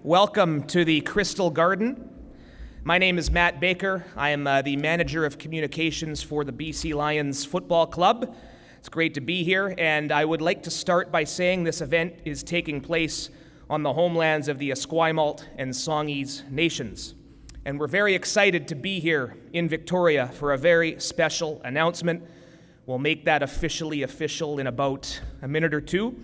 Welcome to the Crystal Garden. My name is Matt Baker. I am the manager of communications for the BC Lions Football Club. It's great to be here, and I would like to start by saying this event is taking place on the homelands of the Esquimalt and Songhees nations. And we're very excited to be here in Victoria for a very special announcement. We'll make that officially official in about a minute or two.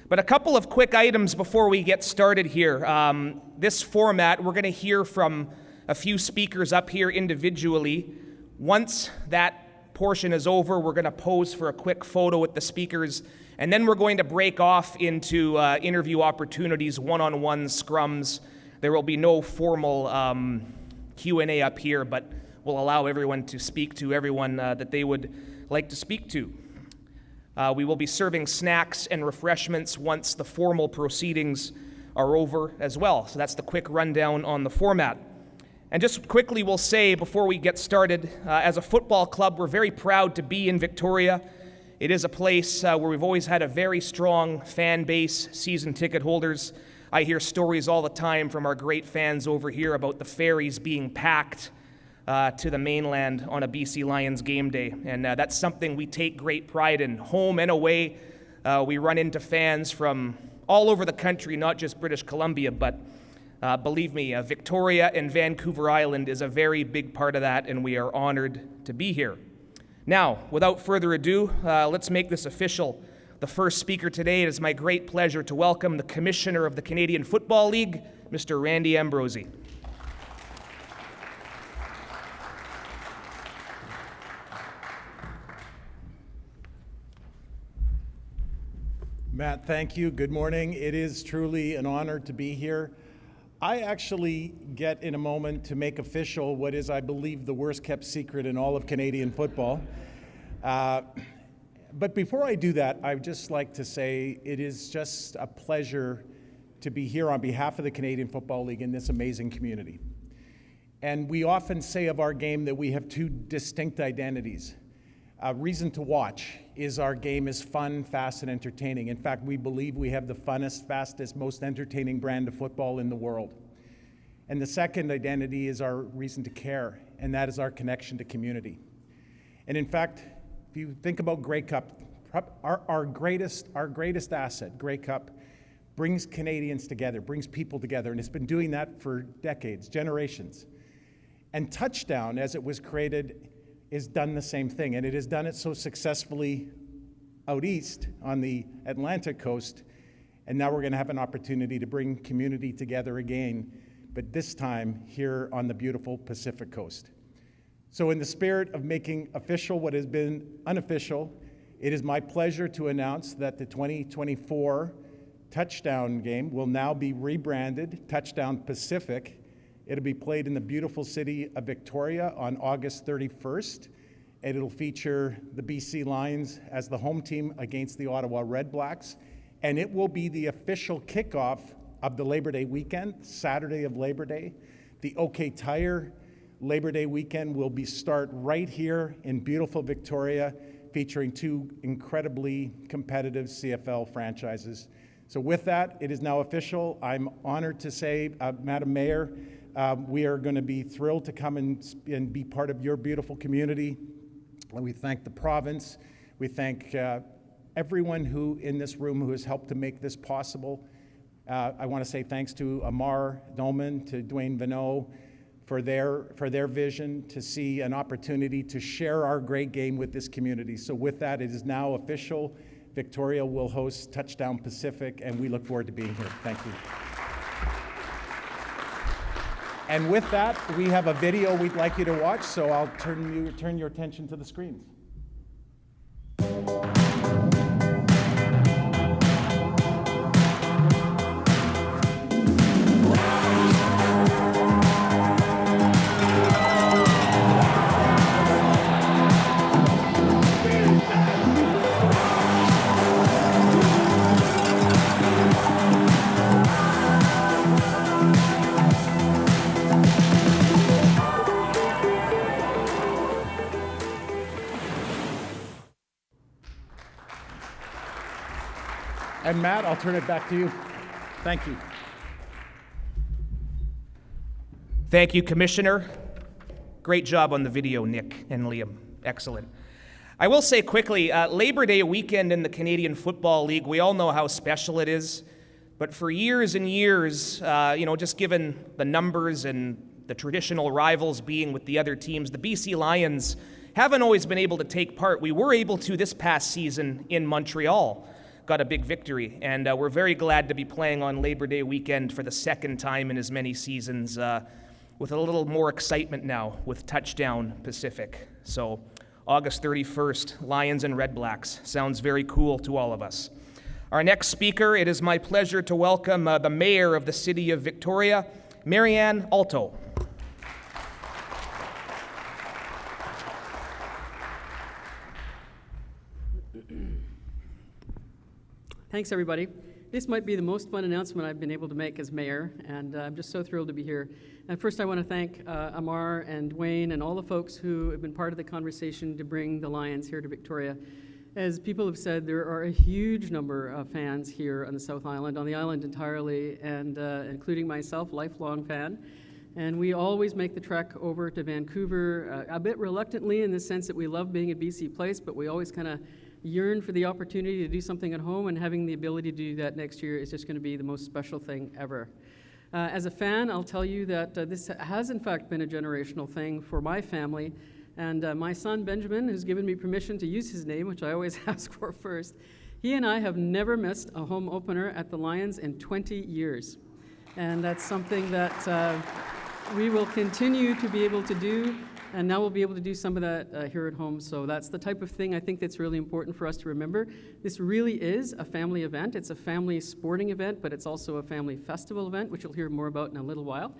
But a couple of quick items before we get started here. This format, we're going to hear from a few speakers up here individually. Once that portion is over, we're going to pose for a quick photo with the speakers, and then we're going to break off into interview opportunities, one-on-one scrums. There will be no formal Q&A up here, but we'll allow everyone to speak to everyone that they would like to speak to. We will be serving snacks and refreshments once the formal proceedings are over as well. So that's the quick rundown on the format. And just quickly we'll say before we get started, as a football club, we're very proud to be in Victoria. It is a place where we've always had a very strong fan base, season ticket holders. I hear stories all the time from our great fans over here about the ferries being packed to the mainland on a BC Lions game day. And that's something we take great pride in. Home and away, we run into fans from all over the country, not just British Columbia, but believe me, Victoria and Vancouver Island is a very big part of that, and we are honored to be here. Now, without further ado, let's make this official. The first speaker today, it is my great pleasure to welcome the Commissioner of the Canadian Football League, Mr. Randy Ambrosie. Matt, thank you. Good morning. It is truly an honor to be here. I actually get in a moment to make official what is, I believe, the worst kept secret in all of Canadian football. But before I do that, I'd just like to say it is just a pleasure to be here on behalf of the Canadian Football League in this amazing community. And we often say of our game that we have two distinct identities. A reason to watch is our game is fun, fast, and entertaining. In fact, we believe we have the funnest, fastest, most entertaining brand of football in the world. And the second identity is our reason to care, and that is our connection to community. And in fact, if you think about Grey Cup, our greatest asset, Grey Cup, brings Canadians together, brings people together, and it's been doing that for decades, generations. And Touchdown, as it was created, is done the same thing, and it has done it so successfully out east on the Atlantic coast, and now we're going to have an opportunity to bring community together again, but this time here on the beautiful Pacific coast. So in the spirit of making official what has been unofficial, it is my pleasure to announce that the 2024 Touchdown game will now be rebranded Touchdown Pacific. It'll be played in the beautiful city of Victoria on August 31st, and it'll feature the BC Lions as the home team against the Ottawa REDBLACKS, and it will be the official kickoff of the Labor Day weekend, Saturday of Labor Day. The OK Tire Labor Day weekend will start right here in beautiful Victoria, featuring two incredibly competitive CFL franchises. So with that, it is now official. I'm honored to say, Madam Mayor, we are going to be thrilled to come and be part of your beautiful community. And we thank the province. We thank everyone who in this room who has helped to make this possible. I want to say thanks to Amar Dolman, to Dwayne Vanneau for their vision to see an opportunity to share our great game with this community. So with that, it is now official. Victoria will host Touchdown Pacific, and we look forward to being here. Thank you. And with that, we have a video we'd like you to watch, so I'll turn your attention to the screens. And Matt, I'll turn it back to you. Thank you. Thank you, Commissioner. Great job on the video, Nick and Liam. Excellent. I will say quickly, Labor Day weekend in the Canadian Football League, we all know how special it is. But for years and years, just given the numbers and the traditional rivals being with the other teams, the BC Lions haven't always been able to take part. We were able to this past season in Montreal, got a big victory, and we're very glad to be playing on Labor Day weekend for the second time in as many seasons with a little more excitement now with Touchdown Pacific. So August 31st, Lions and REDBLACKS. Sounds very cool to all of us. Our next speaker, it is my pleasure to welcome the Mayor of the City of Victoria, Marianne Alto. Thanks, everybody. This might be the most fun announcement I've been able to make as mayor, and I'm just so thrilled to be here. And first, I want to thank Amar and Dwayne and all the folks who have been part of the conversation to bring the Lions here to Victoria. As people have said, there are a huge number of fans here on the South Island, on the island entirely, and including myself, lifelong fan. And we always make the trek over to Vancouver, a bit reluctantly in the sense that we love being at BC Place, but we always kind of yearn for the opportunity to do something at home, and having the ability to do that next year is just going to be the most special thing ever. As a fan, I'll tell you that this has in fact been a generational thing for my family, and my son Benjamin, who's given me permission to use his name, which I always ask for first, he and I have never missed a home opener at the Lions in 20 years. And that's something that we will continue to be able to do. And now we'll be able to do some of that here at home. So that's the type of thing I think that's really important for us to remember. This really is a family event. It's a family sporting event, but it's also a family festival event, which you'll hear more about in a little while.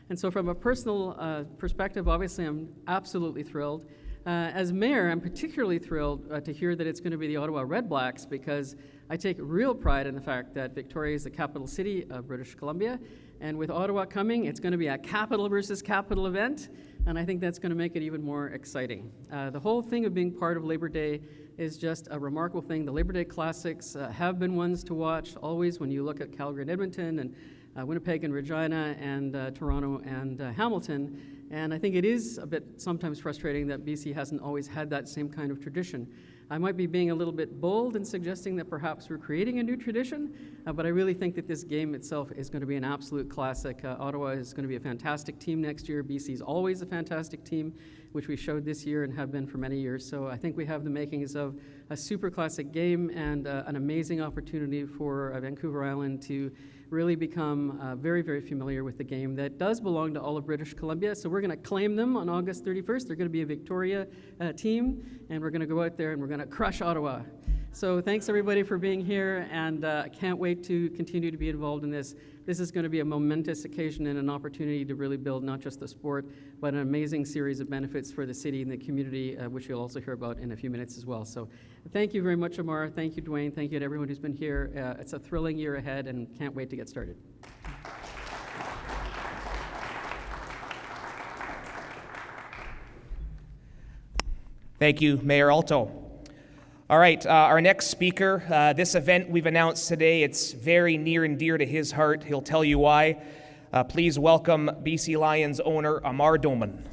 And so from a personal perspective, obviously I'm absolutely thrilled. As mayor, I'm particularly thrilled to hear that it's going to be the Ottawa REDBLACKS, because I take real pride in the fact that Victoria is the capital city of British Columbia. And with Ottawa coming, it's going to be a capital versus capital event. And I think that's going to make it even more exciting. The whole thing of being part of Labor Day is just a remarkable thing. The Labor Day Classics have been ones to watch always when you look at Calgary and Edmonton and Winnipeg and Regina and Toronto and Hamilton. And I think it is a bit sometimes frustrating that BC hasn't always had that same kind of tradition. I might be being a little bit bold in suggesting that perhaps we're creating a new tradition, but I really think that this game itself is going to be an absolute classic. Ottawa is going to be a fantastic team next year. BC is always a fantastic team, which we showed this year and have been for many years. So I think we have the makings of a super classic game and an amazing opportunity for Vancouver Island to really become very, very familiar with the game that does belong to all of British Columbia. So we're going to claim them on August 31st. They're going to be a Victoria team, and we're going to go out there and we're going to crush Ottawa. So thanks everybody for being here, and I can't wait to continue to be involved in this. This is going to be a momentous occasion and an opportunity to really build not just the sport, but an amazing series of benefits for the city and the community, which you'll also hear about in a few minutes as well. So thank you very much, Amar. Thank you, Dwayne. Thank you to everyone who's been here. It's a thrilling year ahead, and can't wait to get started. Thank you, Mayor Alto. All right, our next speaker, this event we've announced today, it's very near and dear to his heart. He'll tell you why. Please welcome BC Lions owner Amar Doman.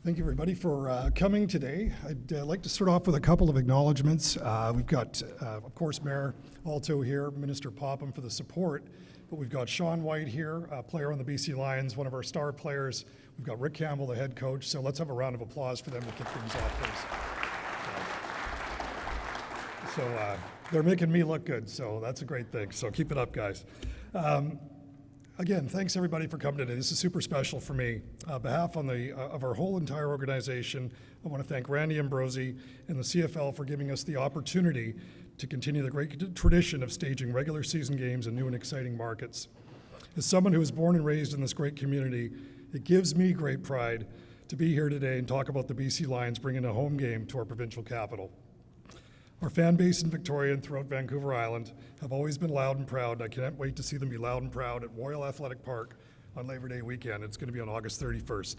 Thank you, everybody, for coming today. I'd like to start off with a couple of acknowledgements. We've got, of course, Mayor Alto here, Minister Popham for the support, but we've got Sean White here, a player on the BC Lions, one of our star players. We've got Rick Campbell, the head coach, so let's have a round of applause for them to kick things off, please. So they're making me look good, so that's a great thing, so keep it up, guys. Again, thanks everybody for coming today. This is super special for me. On behalf of our whole entire organization, I want to thank Randy Ambrosi and the CFL for giving us the opportunity to continue the great tradition of staging regular season games in new and exciting markets. As someone who was born and raised in this great community, it gives me great pride to be here today and talk about the BC Lions bringing a home game to our provincial capital. Our fan base in Victoria and throughout Vancouver Island have always been loud and proud. I can't wait to see them be loud and proud at Royal Athletic Park on Labor Day weekend. It's going to be on August 31st.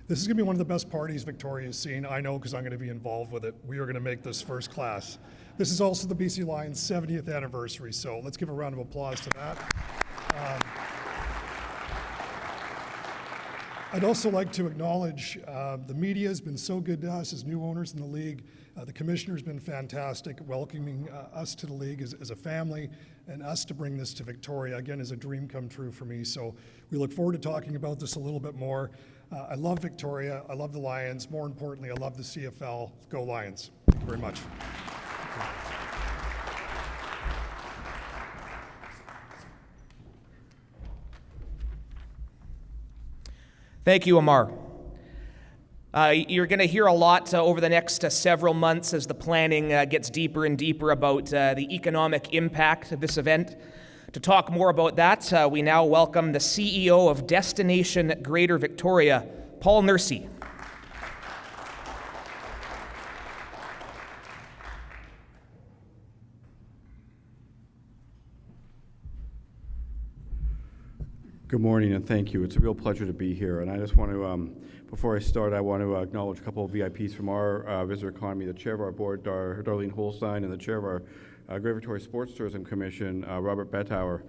This is going to be one of the best parties Victoria's seen. I know because I'm going to be involved with it. We are going to make this first class. This is also the BC Lions 70th anniversary, so let's give a round of applause to that. I'd also like to acknowledge the media has been so good to us as new owners in the league. The commissioner's been fantastic, welcoming us to the league as a family, and us to bring this to Victoria, again, is a dream come true for me. So we look forward to talking about this a little bit more. I love Victoria, I love the Lions, more importantly, I love the CFL. Go Lions. Thank you very much. Thank you, Amar. You're going to hear a lot over the next several months as the planning gets deeper and deeper about the economic impact of this event. To talk more about that, we now welcome the CEO of Destination Greater Victoria, Paul Nursey. Good morning and thank you. It's a real pleasure to be here. And I just want to, before I start, I want to acknowledge a couple of VIPs from our visitor economy, the chair of our board, Darlene Holstein, and the chair of our Greater Victoria Sports Tourism Commission, Robert Bettauer.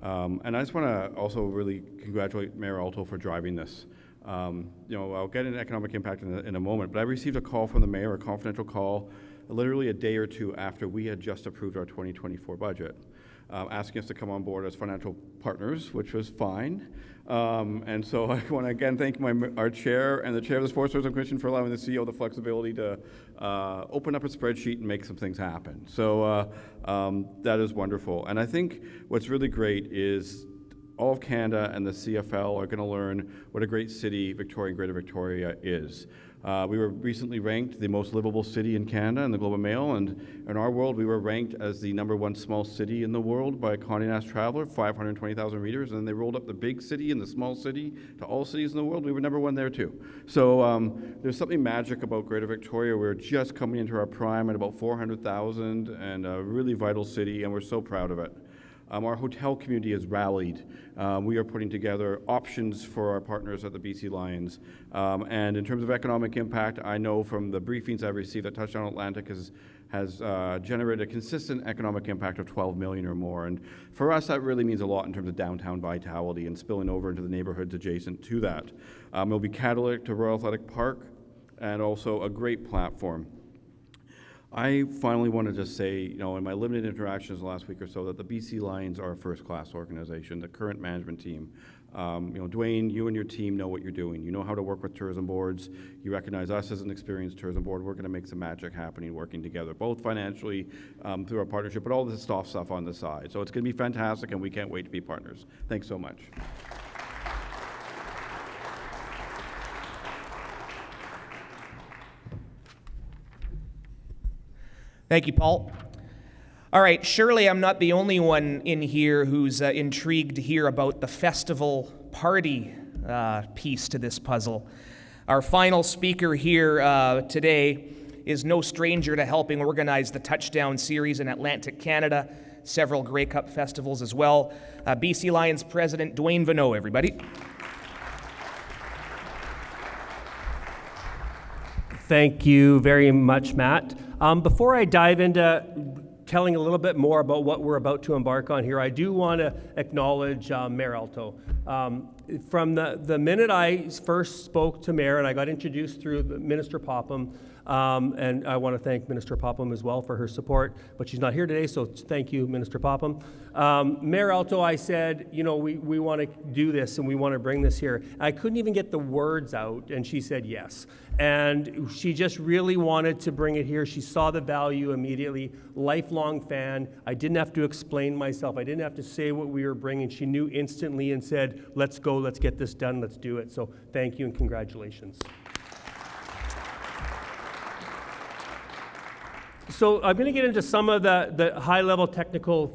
And I just want to also really congratulate Mayor Alto for driving this. I'll get an economic impact in a moment, but I received a call from the mayor, a confidential call, literally a day or two after we had just approved our 2024 budget. Asking us to come on board as financial partners, which was fine. And so I want to again thank our chair and the chair of the Sports Tourism Commission for allowing the CEO the flexibility to open up a spreadsheet and make some things happen. So that is wonderful. And I think what's really great is all of Canada and the CFL are going to learn what a great city Greater Victoria is. We were recently ranked the most livable city in Canada in the Globe and Mail, and in our world we were ranked as the #1 small city in the world by Condé Nast Traveler, 520,000 readers, and then they rolled up the big city and the small city to all cities in the world. We were #1 there too. So there's something magic about Greater Victoria. We're just coming into our prime at about 400,000 and a really vital city, and we're so proud of it. Our hotel community has rallied. We are putting together options for our partners at the BC Lions. And in terms of economic impact, I know from the briefings I've received that Touchdown Atlantic has generated a consistent economic impact of 12 million or more. And for us, that really means a lot in terms of downtown vitality and spilling over into the neighborhoods adjacent to that. It'll be catalytic to Royal Athletic Park and also a great platform. I finally want to just say, in my limited interactions the last week or so, that the BC Lions are a first-class organization, the current management team. Dwayne, you and your team know what you're doing. You know how to work with tourism boards. You recognize us as an experienced tourism board. We're going to make some magic happening working together, both financially through our partnership, but all this soft stuff on the side. So it's going to be fantastic, and we can't wait to be partners. Thanks so much. Thank you, Paul. All right, surely I'm not the only one in here who's intrigued to hear about the festival party piece to this puzzle. Our final speaker here today is no stranger to helping organize the Touchdown Series in Atlantic Canada, several Grey Cup festivals as well. BC Lions President Dwayne Vanneau, everybody. Thank you very much, Matt. Before I dive into telling a little bit more about what we're about to embark on here, I do want to acknowledge Mayor Alto. From the minute I first spoke to Mayor and I got introduced through Minister Popham, and I want to thank Minister Popham as well for her support, but she's not here today, so thank you, Minister Popham. Mayor Alto, I said, we want to do this and we want to bring this here. I couldn't even get the words out, and she said yes. And she just really wanted to bring it here. She saw the value immediately. Lifelong fan. I didn't have to explain myself. I didn't have to say what we were bringing. She knew instantly and said, let's go, let's get this done, let's do it. So thank you and congratulations. So I'm going to get into some of the high-level technical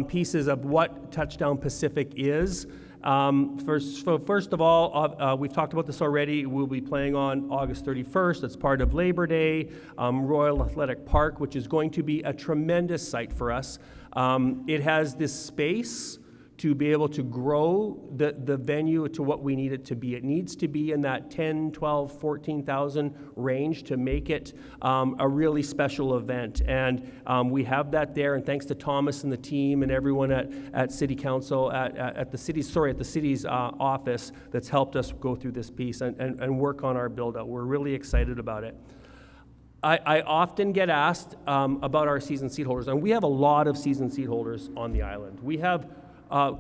pieces of what Touchdown Pacific is. First of all, we've talked about this already. We'll be playing on August 31st. That's part of Labor Day, Royal Athletic Park, which is going to be a tremendous site for us. It has this space to be able to grow the venue to what we need it to be. It needs to be in that 10, 12, 14,000 range to make it a really special event. And we have that there, and thanks to Thomas and the team and everyone at City Council, at the city's office that's helped us go through this piece and work on our build-out. We're really excited about it. I often get asked about our season seat holders, and we have a lot of season seat holders on the island. We have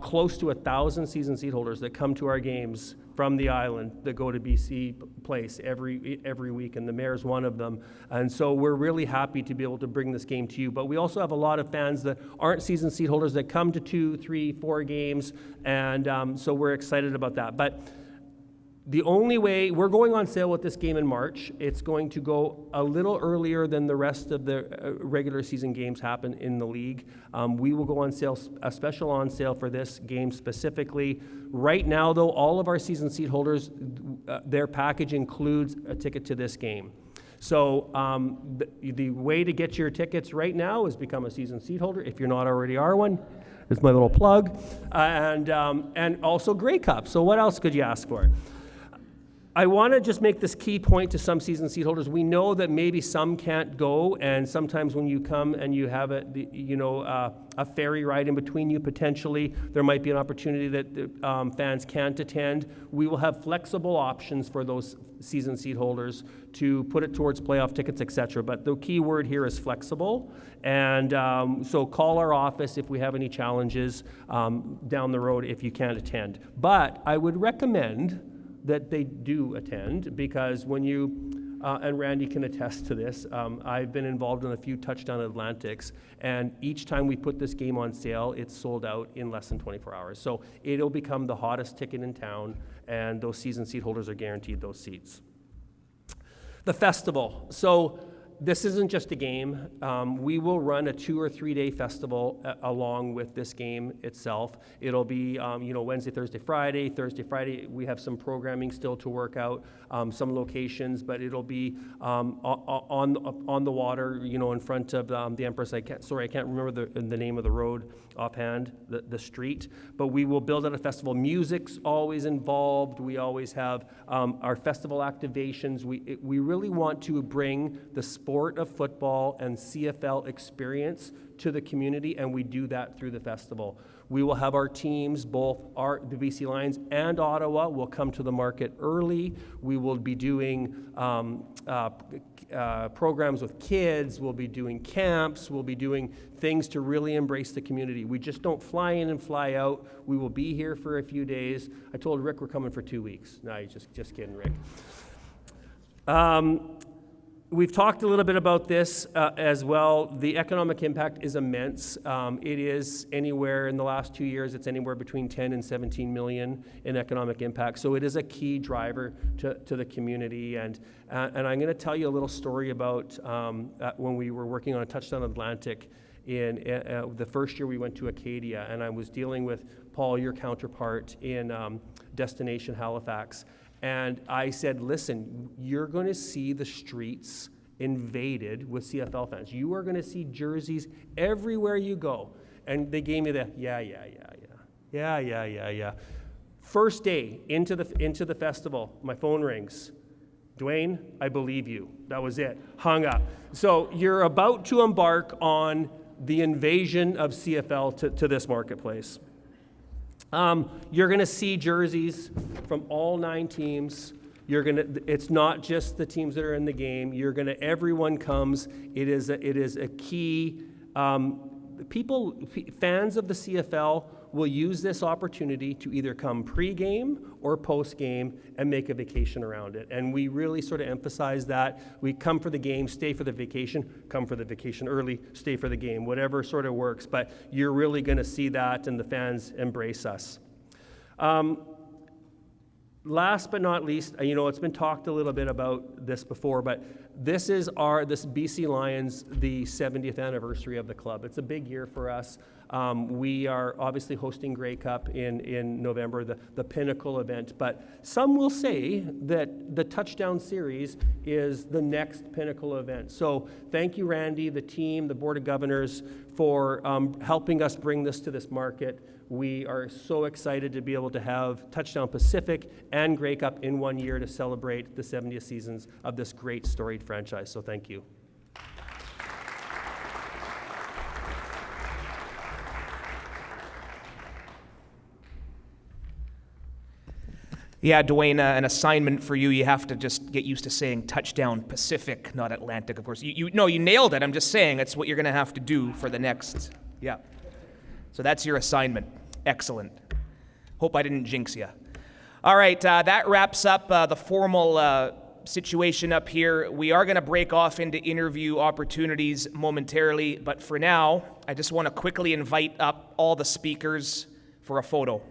close to 1,000 season seat holders that come to our games from the island that go to BC Place every week, and the mayor's one of them. And so we're really happy to be able to bring this game to you. But we also have a lot of fans that aren't season seat holders that come to 2, 3, 4 games, and so we're excited about that. But the only way, we're going on sale with this game in March. It's going to go a little earlier than the rest of the regular season games happen in the league. We will go on sale, a special on sale for this game specifically. Right now, though, all of our season seat holders, their package includes a ticket to this game. So the way to get your tickets right now is become a season seat holder, if you're not already are one. It's my little plug. And also Grey Cup. So what else could you ask for? I want to just make this key point to some season seat holders. We know that maybe some can't go, and sometimes when you come and you have a ferry ride in between you, potentially there might be an opportunity that fans can't attend. We will have flexible options for those season seat holders to put it towards playoff tickets, etc. But the key word here is flexible, and so call our office if we have any challenges down the road if you can't attend. But I would recommend that they do attend, because when you, and Randy can attest to this, I've been involved in a few Touchdown Atlantics, and each time we put this game on sale, it's sold out in less than 24 hours. So it'll become the hottest ticket in town, and those season seat holders are guaranteed those seats. The festival. So this isn't just a game. We will run a 2 or 3 day festival along with this game itself. It'll be Wednesday, Thursday, Friday. Thursday, Friday, we have some programming still to work out, some locations, but it'll be on the water, in front of the Empress. I can't remember the name of the road offhand, the street, but we will build out a festival. Music's always involved. We always have our festival activations. We really want to bring the sport of football and CFL experience to the community, and we do that through the festival. We will have our teams, both the BC Lions and Ottawa, will come to the market early. We will be doing programs with kids. We'll be doing camps. We'll be doing things to really embrace the community. We just don't fly in and fly out. We will be here for a few days. I told Rick we're coming for 2 weeks. No, just kidding, Rick. We've talked a little bit about this as well. The economic impact is immense. It is anywhere, in the last 2 years, it's anywhere between 10 and 17 million in economic impact. So it is a key driver to the community. And I'm going to tell you a little story about when we were working on a Touchdown Atlantic in the first year we went to Acadia, and I was dealing with Paul, your counterpart, in Destination Halifax. And I said, listen, you're going to see the streets invaded with CFL fans. You are going to see jerseys everywhere you go. And they gave me the, yeah. First day into the festival, my phone rings. Dwayne, I believe you. That was it. Hung up. So you're about to embark on the invasion of CFL to this marketplace. You're going to see jerseys from all 9 teams. It's not just the teams that are in the game. Everyone comes. It is a key. Fans of the CFL will use this opportunity to either come pre-game or post-game and make a vacation around it. And we really sort of emphasize that. We come for the game, stay for the vacation, come for the vacation early, stay for the game, whatever sort of works. But you're really going to see that, and the fans embrace us. Last but not least, it's been talked a little bit about this before, but this BC Lions, the 70th anniversary of the club. It's a big year for us. We are obviously hosting Grey Cup in November, the pinnacle event, but some will say that the Touchdown Series is the next pinnacle event. So thank you, Randy, the team, the Board of Governors, for helping us bring this to this market. We are so excited to be able to have Touchdown Pacific and Grey Cup in 1 year to celebrate the 70th seasons of this great storied franchise. So thank you. Yeah, Dwayne, an assignment for you. You have to just get used to saying Touchdown Pacific, not Atlantic, of course. You nailed it. I'm just saying it's what you're going to have to do for the next. Yeah. So that's your assignment. Excellent. Hope I didn't jinx you. All right, that wraps up the formal situation up here. We are going to break off into interview opportunities momentarily, but for now, I just want to quickly invite up all the speakers for a photo.